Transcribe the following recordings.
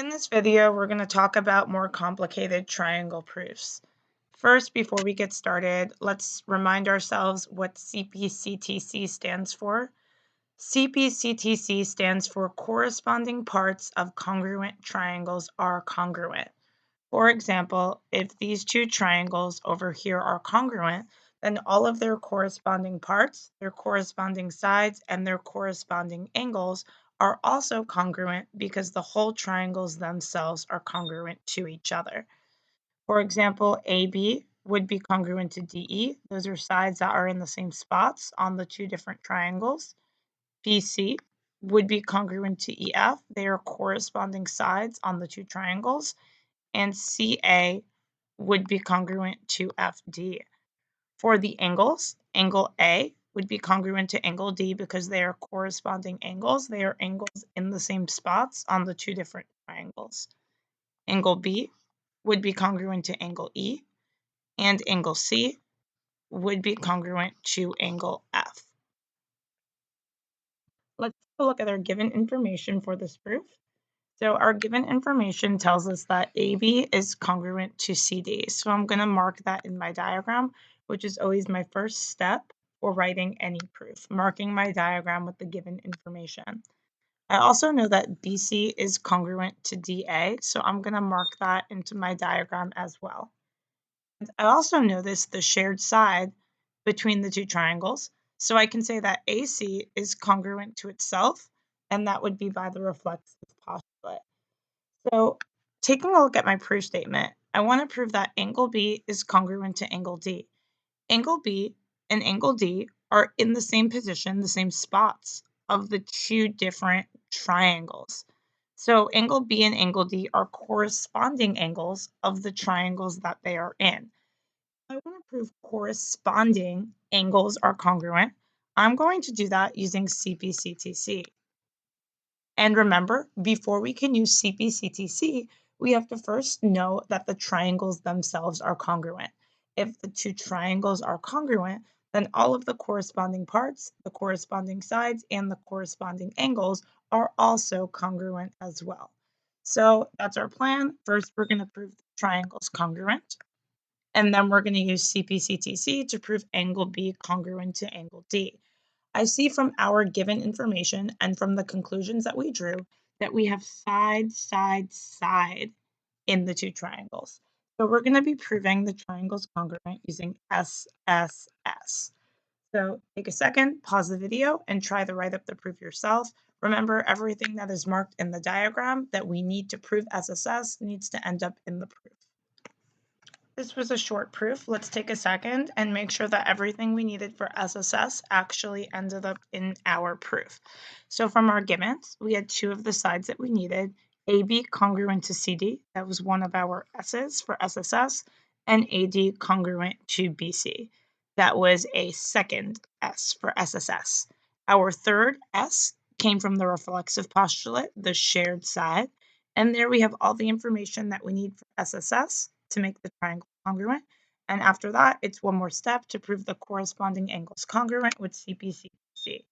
In this video, we're going to talk about more complicated triangle proofs. First, before we get started, let's remind ourselves what CPCTC stands for. CPCTC stands for corresponding parts of congruent triangles are congruent. For example, if these two triangles over here are congruent, then all of their corresponding parts, their corresponding sides, and their corresponding angles are also congruent because the whole triangles themselves are congruent to each other. For example, AB would be congruent to DE. Those are sides that are in the same spots on the two different triangles. BC would be congruent to EF. They are corresponding sides on the two triangles. And CA would be congruent to FD. For the angles, angle A would be congruent to angle D because they are corresponding angles. They are angles in the same spots on the two different triangles. Angle B would be congruent to angle E, and angle C would be congruent to angle F. Let's take a look at our given information for this proof. So our given information tells us that AB is congruent to CD. So I'm going to mark that in my diagram, which is always my first step for writing any proof, marking my diagram with the given information. I also know that BC is congruent to DA, so I'm going to mark that into my diagram as well. And I also notice the shared side between the two triangles, so I can say that AC is congruent to itself, and that would be by the reflexive postulate. So taking a look at my proof statement, I want to prove that angle B is congruent to angle D. Angle B and angle D are in the same position, the same spots of the two different triangles. So angle B and angle D are corresponding angles of the triangles that they are in. I want to prove corresponding angles are congruent. I'm going to do that using CPCTC. And remember, before we can use CPCTC, we have to first know that the triangles themselves are congruent. If the two triangles are congruent, then all of the corresponding parts, the corresponding sides, and the corresponding angles are also congruent as well. So that's our plan. First, we're going to prove the triangle's congruent. And then we're going to use CPCTC to prove angle B congruent to angle D. I see from our given information and from the conclusions that we drew that we have side, side, side in the two triangles. So we're going to be proving the triangle's congruent using SSS. So take a second, pause the video, and try to write up the proof yourself. Remember, everything that is marked in the diagram that we need to prove SSS needs to end up in the proof. This was a short proof. Let's take a second and make sure that everything we needed for SSS actually ended up in our proof. So from our givens, we had two of the sides that we needed, AB congruent to CD, that was one of our S's for SSS, and AD congruent to BC. That was a second S for SSS. Our third S came from the reflexive postulate, the shared side, and there we have all the information that we need for SSS to make the triangle congruent. And after that, it's one more step to prove the corresponding angles congruent with CPCTC.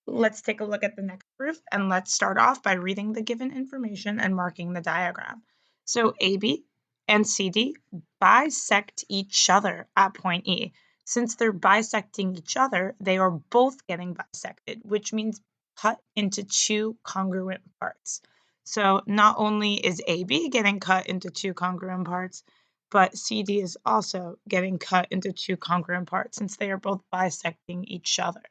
Let's take a look at the next proof, and let's start off by reading the given information and marking the diagram. So AB and CD bisect each other at point E. Since they're bisecting each other, they are both getting bisected, which means cut into two congruent parts. So not only is AB getting cut into two congruent parts, but CD is also getting cut into two congruent parts since they are both bisecting each other.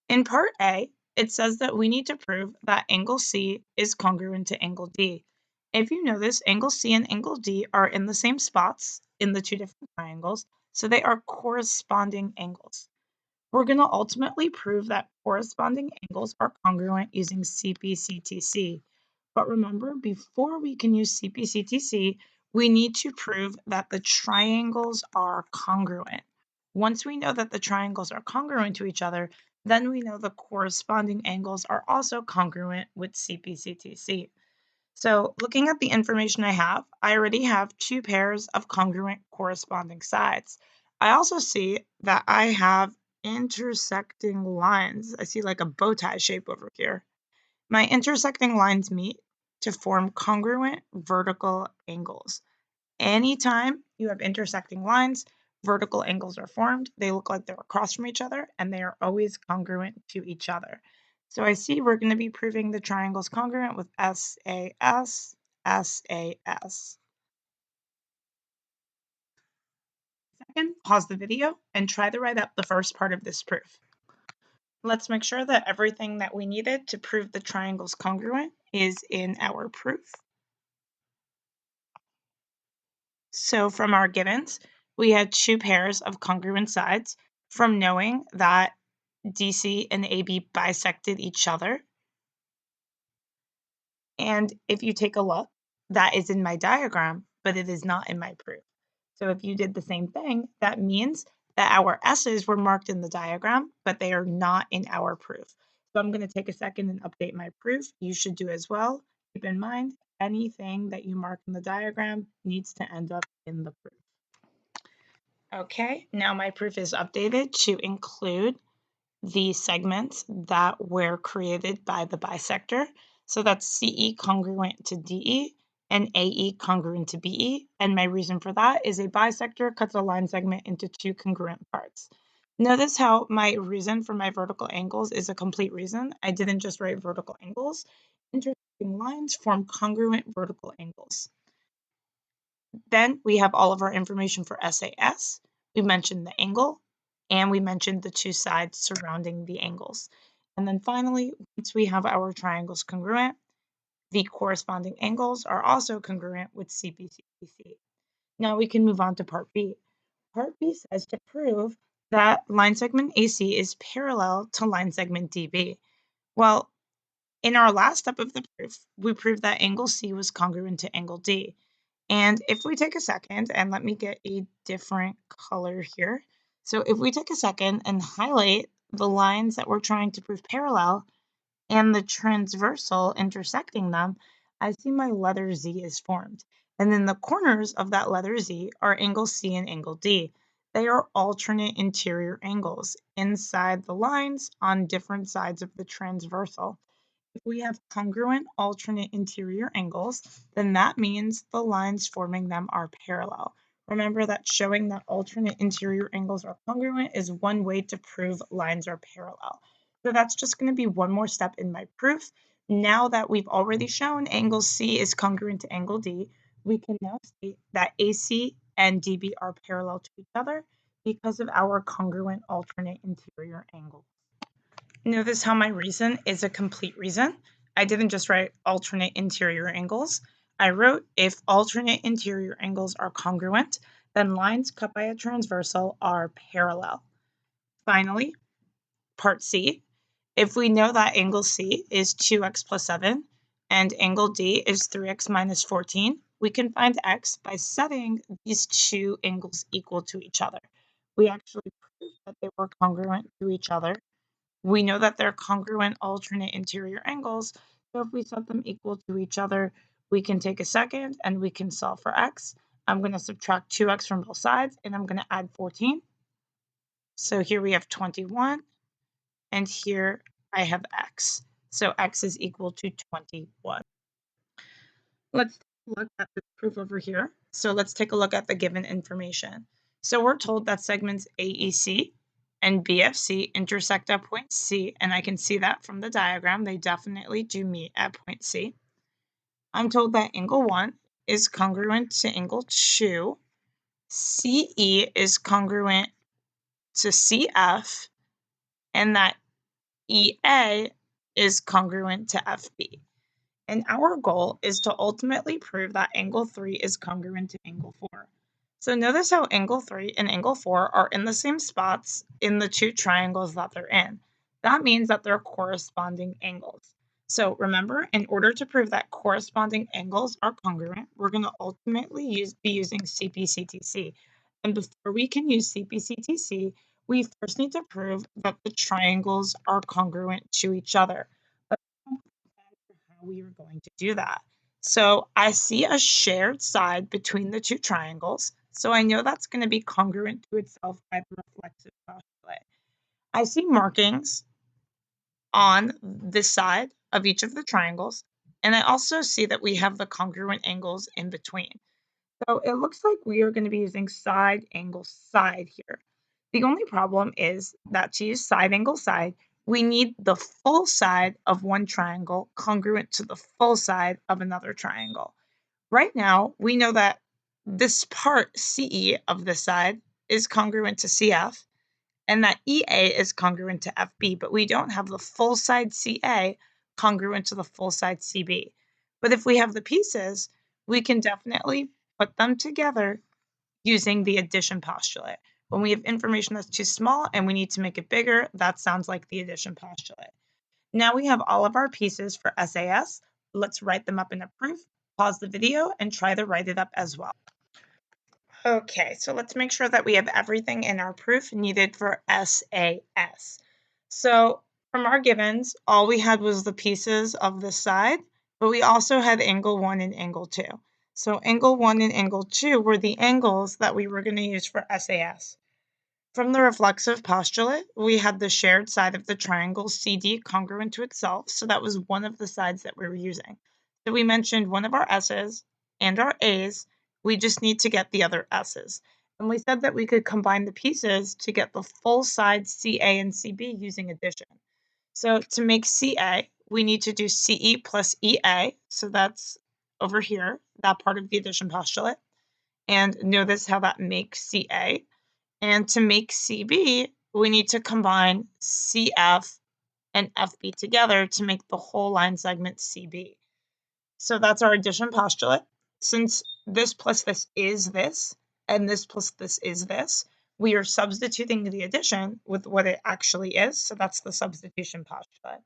In part A, it says that we need to prove that angle C is congruent to angle D. If you notice, angle C and angle D are in the same spots in the two different triangles, so they are corresponding angles. We're going to ultimately prove that corresponding angles are congruent using CPCTC. But remember, before we can use CPCTC, we need to prove that the triangles are congruent. Once we know that the triangles are congruent to each other, then we know the corresponding angles are also congruent with CPCTC. So looking at the information I have, I already have two pairs of congruent corresponding sides. I also see that I have intersecting lines. I see like a bow tie shape over here. My intersecting lines meet, to form congruent vertical angles. Anytime you have intersecting lines, vertical angles are formed. They look like they're across from each other, and they are always congruent to each other. So I see we're going to be proving the triangle's congruent with SAS, SAS. Second, pause the video and try to write up the first part of this proof. Let's make sure that everything that we needed to prove the triangle's congruent is in our proof. So from our givens, we had two pairs of congruent sides from knowing that DC and AB bisected each other. And if you take a look, that is in my diagram, but it is not in my proof. So if you did the same thing, that means that our S's were marked in the diagram, but they are not in our proof. So I'm going to take a second and update my proof. You should do as well. Keep in mind, anything that you mark in the diagram needs to end up in the proof. Okay, now my proof is updated to include the segments that were created by the bisector. So that's CE congruent to DE and AE congruent to BE. And my reason for that is a bisector cuts a line segment into two congruent parts. Notice how my reason for my vertical angles is a complete reason. I didn't just write vertical angles. Intersecting lines form congruent vertical angles. Then we have all of our information for SAS. We mentioned the angle, and we mentioned the two sides surrounding the angles. And then finally, once we have our triangles congruent, the corresponding angles are also congruent with CPCTC. Now we can move on to part B. Part B says to prove that line segment AC is parallel to line segment DB. Well, in our last step of the proof, we proved that angle C was congruent to angle D. And if we take a second, and let me get a different color here. So if we take a second and highlight the lines that we're trying to prove parallel and the transversal intersecting them, I see my letter Z is formed. And then the corners of that letter Z are angle C and angle D. They are alternate interior angles inside the lines on different sides of the transversal. If we have congruent alternate interior angles, then that means the lines forming them are parallel. Remember that showing that alternate interior angles are congruent is one way to prove lines are parallel. So that's just going to be one more step in my proof. Now that we've already shown angle C is congruent to angle D, we can now state that AC and DB are parallel to each other because of our congruent alternate interior angles. Notice how my reason is a complete reason. I didn't just write alternate interior angles. I wrote if alternate interior angles are congruent, then lines cut by a transversal are parallel. Finally, part C, if we know that angle C is 2x plus 7 and angle D is 3x minus 14, we can find x by setting these two angles equal to each other. We actually proved that they were congruent to each other. We know that they're congruent alternate interior angles, so if we set them equal to each other, we can take a second and we can solve for x. I'm going to subtract 2x from both sides, and I'm going to add 14. So here we have 21, and here I have x. So x is equal to 21. Let's take a look at this proof over here. So let's take a look at the given information. So we're told that segments AEC and BFC intersect at point C, and I can see that from the diagram. They definitely do meet at point C. I'm told that angle 1 is congruent to angle 2. CE is congruent to CF, and that EA is congruent to FB. And our goal is to ultimately prove that angle 3 is congruent to angle 4. So notice how angle 3 and angle 4 are in the same spots in the two triangles that they're in. That means that they're corresponding angles. So remember, in order to prove that corresponding angles are congruent, we're going to ultimately be using CPCTC. And before we can use CPCTC, we first need to prove that the triangles are congruent to each other. How we are going to do that. So I see a shared side between the two triangles, so I know that's going to be congruent to itself by the reflexive postulate. I see markings on this side of each of the triangles, And I also see that we have the congruent angles in between. So it looks like we are going to be using side angle side here. The only problem is that to use side angle side, we need the full side of one triangle congruent to the full side of another triangle. Right now, we know that this part CE of this side is congruent to CF and that EA is congruent to FB, but we don't have the full side CA congruent to the full side CB. But if we have the pieces, we can definitely put them together using the addition postulate. When we have information that's too small and we need to make it bigger, that sounds like the addition postulate. Now we have all of our pieces for SAS. Let's write them up in a proof. Pause the video and try to write it up as well. Okay, so let's make sure that we have everything in our proof needed for SAS. So from our givens, all we had was the pieces of the side, but we also had angle 1 and angle 2. So angle 1 and angle 2 were the angles that we were going to use for SAS. From the reflexive postulate, we had the shared side of the triangle CD congruent to itself, so that was one of the sides that we were using. So we mentioned one of our S's and our A's, we just need to get the other S's. And we said that we could combine the pieces to get the full side CA and CB using addition. So to make CA, we need to do CE plus EA, so that's over here, that part of the addition postulate. And notice how that makes CA. And to make CB, we need to combine CF and FB together to make the whole line segment CB. So that's our addition postulate. Since this plus this is this, and this plus this is this, we are substituting the addition with what it actually is. So that's the substitution postulate.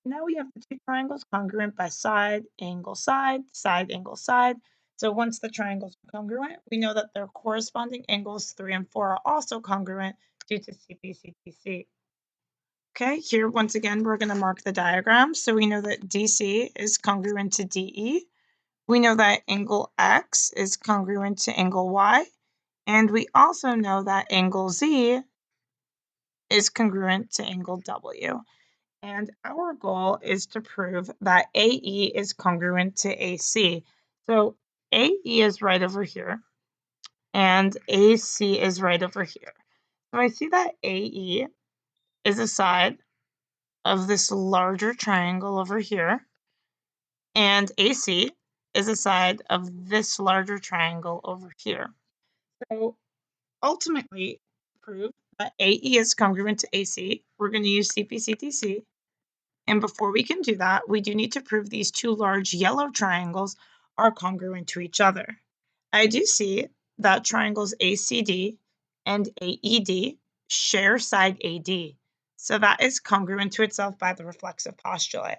Now we have the two triangles congruent by side, angle, side, side, angle, side. So once the triangles are congruent, we know that their corresponding angles 3 and 4 are also congruent due to CPCTC. Okay, here once again, we're going to mark the diagram. So we know that DC is congruent to DE. We know that angle X is congruent to angle Y. And we also know that angle Z is congruent to angle W. And our goal is to prove that AE is congruent to AC. So AE is right over here, and AC is right over here. So I see that AE is a side of this larger triangle over here, and AC is a side of this larger triangle over here. So ultimately, prove that AE is congruent to AC, we're going to use CPCTC. And before we can do that, we do need to prove these two large yellow triangles are congruent to each other. I do see that triangles ACD and AED share side AD. So that is congruent to itself by the reflexive postulate.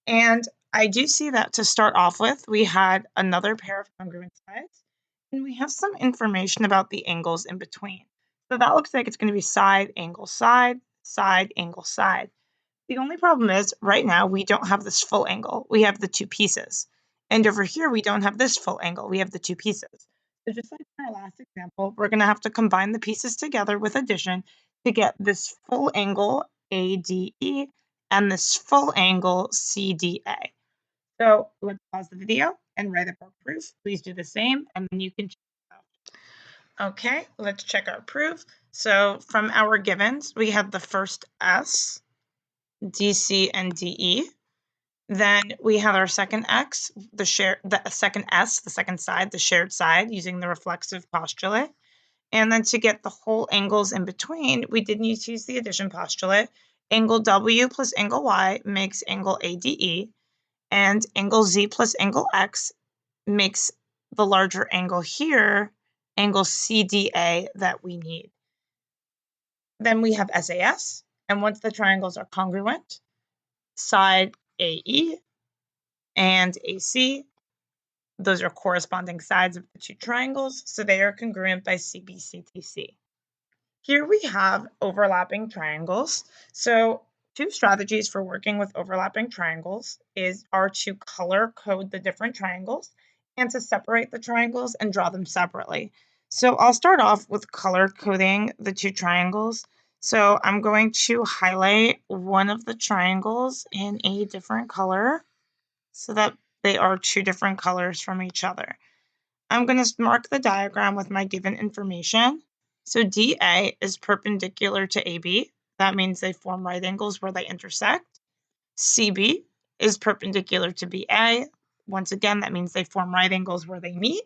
And I do see that to start off with, we had another pair of congruent sides, and we have some information about the angles in between. So that looks like it's going to be side, angle, side, side, angle, side. The only problem is right now we don't have this full angle. We have the two pieces. And over here, we don't have this full angle. We have the two pieces. So just like in our last example, we're going to have to combine the pieces together with addition to get this full angle ADE and this full angle CDA. So let's pause the video and write up our proof. Please do the same, and then you can check it out. Okay, let's check our proof. So from our givens, we have the first S, DC, and DE. Then we have our second X, the second S, the second side, the shared side, using the reflexive postulate. And then to get the whole angles in between, we did need to use the addition postulate. Angle W plus angle Y makes angle ADE, and angle Z plus angle X makes the larger angle here, angle CDA, that we need. Then we have SAS, and once the triangles are congruent, side AE and AC, those are corresponding sides of the two triangles, so they are congruent by CPCTC. Here we have overlapping triangles. So two strategies for working with overlapping triangles are to color code the different triangles and to separate the triangles and draw them separately. So I'll start off with color coding the two triangles. So I'm going to highlight one of the triangles in a different color. so that they are two different colors from each other. I'm going to mark the diagram with my given information. So DA is perpendicular to AB. That means they form right angles where they intersect. CB is perpendicular to BA. Once again, that means they form right angles where they meet.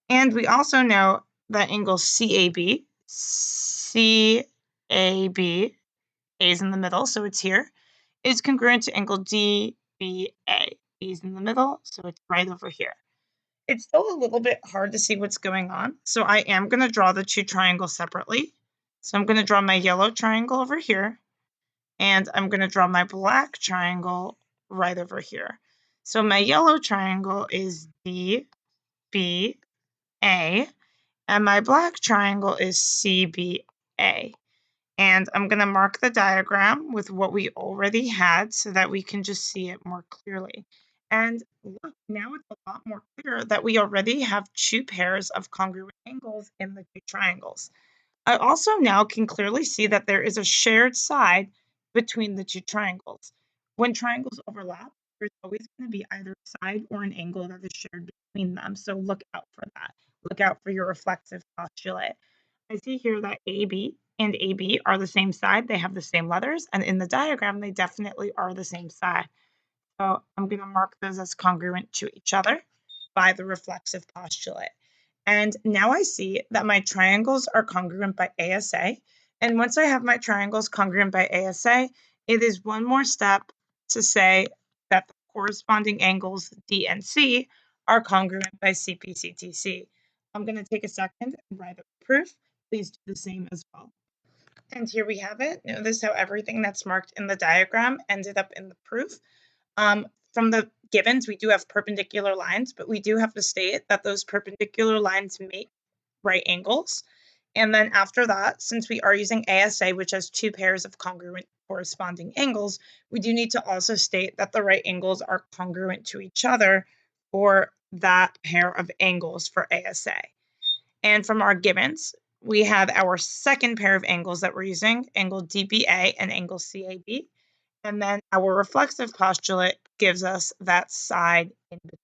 And we also know that angle CAB, A is in the middle, so it's here, is congruent to angle DBA. B is in the middle, so it's right over here. It's still a little bit hard to see what's going on, so I am going to draw the two triangles separately. So I'm going to draw my yellow triangle over here, and I'm going to draw my black triangle right over here. So my yellow triangle is DBA, and my black triangle is CBA. And I'm going to mark the diagram with what we already had so that we can just see it more clearly. And look, now it's a lot more clear that we already have two pairs of congruent angles in the two triangles. I also now can clearly see that there is a shared side between the two triangles. When triangles overlap, there's always going to be either a side or an angle that is shared between them. So look out for that. Look out for your reflexive postulate. I see here that AB and AB are the same side. They have the same letters. And in the diagram, they definitely are the same side. So I'm going to mark those as congruent to each other by the reflexive postulate. And now I see that my triangles are congruent by ASA. And once I have my triangles congruent by ASA, it is one more step to say that the corresponding angles D and C are congruent by CPCTC. I'm going to take a second and write up the proof. Please do the same as well. And here we have it. Notice how everything that's marked in the diagram ended up in the proof. From the givens, we do have perpendicular lines, but we do have to state that those perpendicular lines make right angles. And then after that, since we are using ASA, which has two pairs of congruent corresponding angles, we do need to also state that the right angles are congruent to each other for that pair of angles for ASA. And from our givens, we have our second pair of angles that we're using, angle DBA and angle CAB. And then our reflexive postulate gives us that side in between.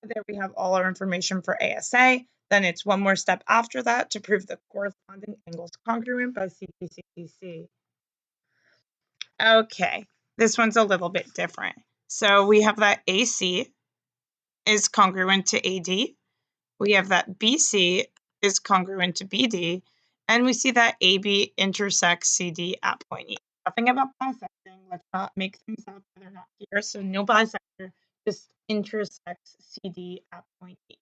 So there we have all our information for ASA. Then it's one more step after that to prove the corresponding angles congruent by CPCTC. Okay, this one's a little bit different. So we have that AC is congruent to AD. We have that BC is congruent to BD. And we see that AB intersects CD at point E. Nothing about bisecting. Let's not make things up that are not here. So no bisector, just intersects CD at point E.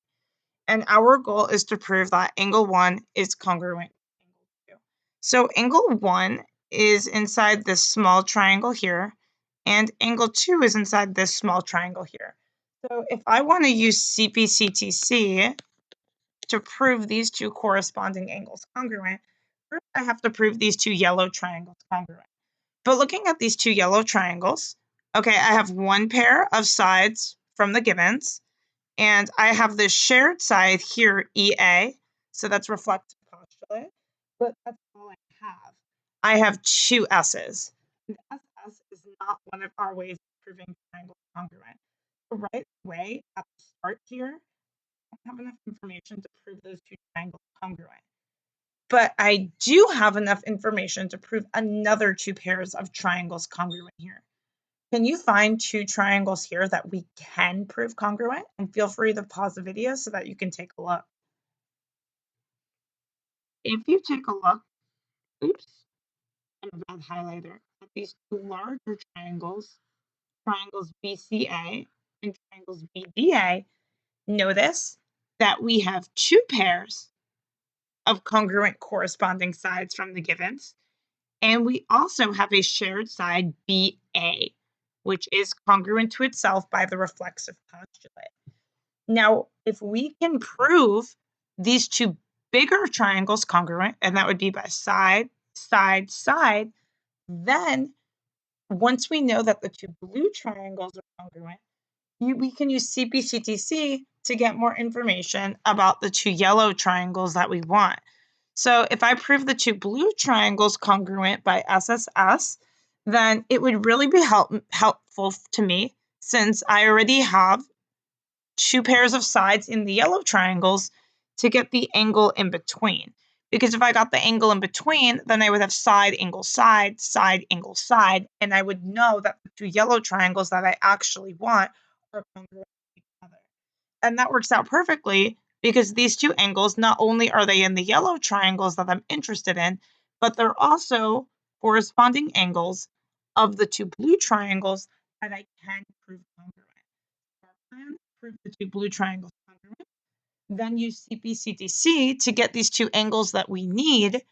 And our goal is to prove that angle 1 is congruent to angle 2. So angle 1 is inside this small triangle here, and angle 2 is inside this small triangle here. So if I want to use CPCTC to prove these two corresponding angles congruent, first I have to prove these two yellow triangles congruent. But looking at these two yellow triangles, okay, I have one pair of sides from the givens, and I have this shared side here, EA, so that's reflective postulate, but that's all I have. I have two S's. And SS is not one of our ways of proving triangles congruent. The right way at the start here, I don't have enough information to prove those two triangles congruent. But I do have enough information to prove another two pairs of triangles congruent here. Can you find two triangles here that we can prove congruent? And feel free to pause the video so that you can take a look. If you take a look, oops, and a red highlighter at these two larger triangles, triangles BCA and triangles BDA, notice that we have two pairs of congruent corresponding sides from the givens. And we also have a shared side BA, which is congruent to itself by the reflexive postulate. Now, if we can prove these two bigger triangles congruent, and that would be by side, side, side, then once we know that the two blue triangles are congruent, we can use CPCTC to get more information about the two yellow triangles that we want. So if I prove the two blue triangles congruent by SSS, then it would really be helpful to me since I already have two pairs of sides in the yellow triangles to get the angle in between. Because if I got the angle in between, then I would have side, angle, side, angle, side, and I would know that the two yellow triangles that I actually want are congruent to each other. And that works out perfectly because these two angles, not only are they in the yellow triangles that I'm interested in, but they're also corresponding angles of the two blue triangles that I can prove congruent. Our plan, prove the two blue triangles congruent, then use CPCTC to get these two angles that we need,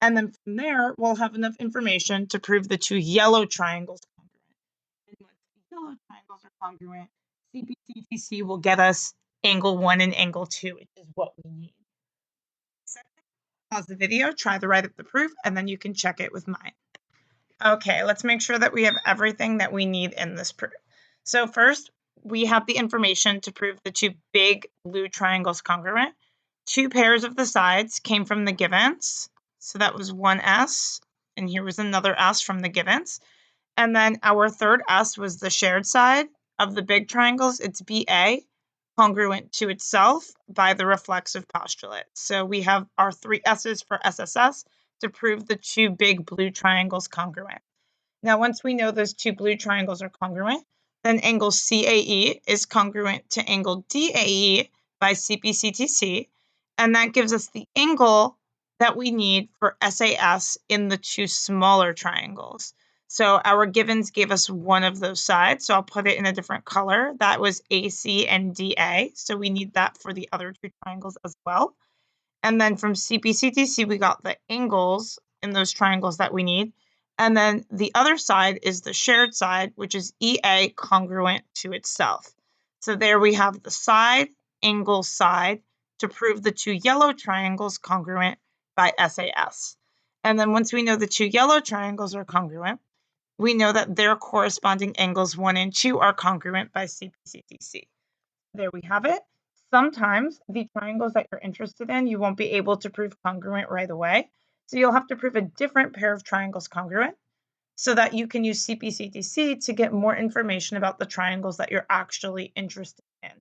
and then from there, we'll have enough information to prove the two yellow triangles congruent. And once the yellow triangles are congruent, CPCTC will get us angle 1 and angle 2, which is what we need. Pause the video, try to write up the proof, and then you can check it with mine. Okay, let's make sure that we have everything that we need in this proof. So first, we have the information to prove the two big blue triangles congruent. Two pairs of the sides came from the givens. So that was one S, and here was another S from the givens. And then our third S was the shared side of the big triangles. It's BA, congruent to itself by the reflexive postulate. So we have our three S's for SSS to prove the two big blue triangles congruent. Now, once we know those two blue triangles are congruent, then angle CAE is congruent to angle DAE by CPCTC, and that gives us the angle that we need for SAS in the two smaller triangles. So our givens gave us one of those sides, so I'll put it in a different color. That was AC and DA, so we need that for the other two triangles as well. And then from CPCTC, we got the angles in those triangles that we need. And then the other side is the shared side, which is EA congruent to itself. So there we have the side, angle, side to prove the two yellow triangles congruent by SAS. And then once we know the two yellow triangles are congruent, we know that their corresponding angles 1 and 2 are congruent by CPCTC. There we have it. Sometimes the triangles that you're interested in, you won't be able to prove congruent right away. So you'll have to prove a different pair of triangles congruent so that you can use CPCTC to get more information about the triangles that you're actually interested in.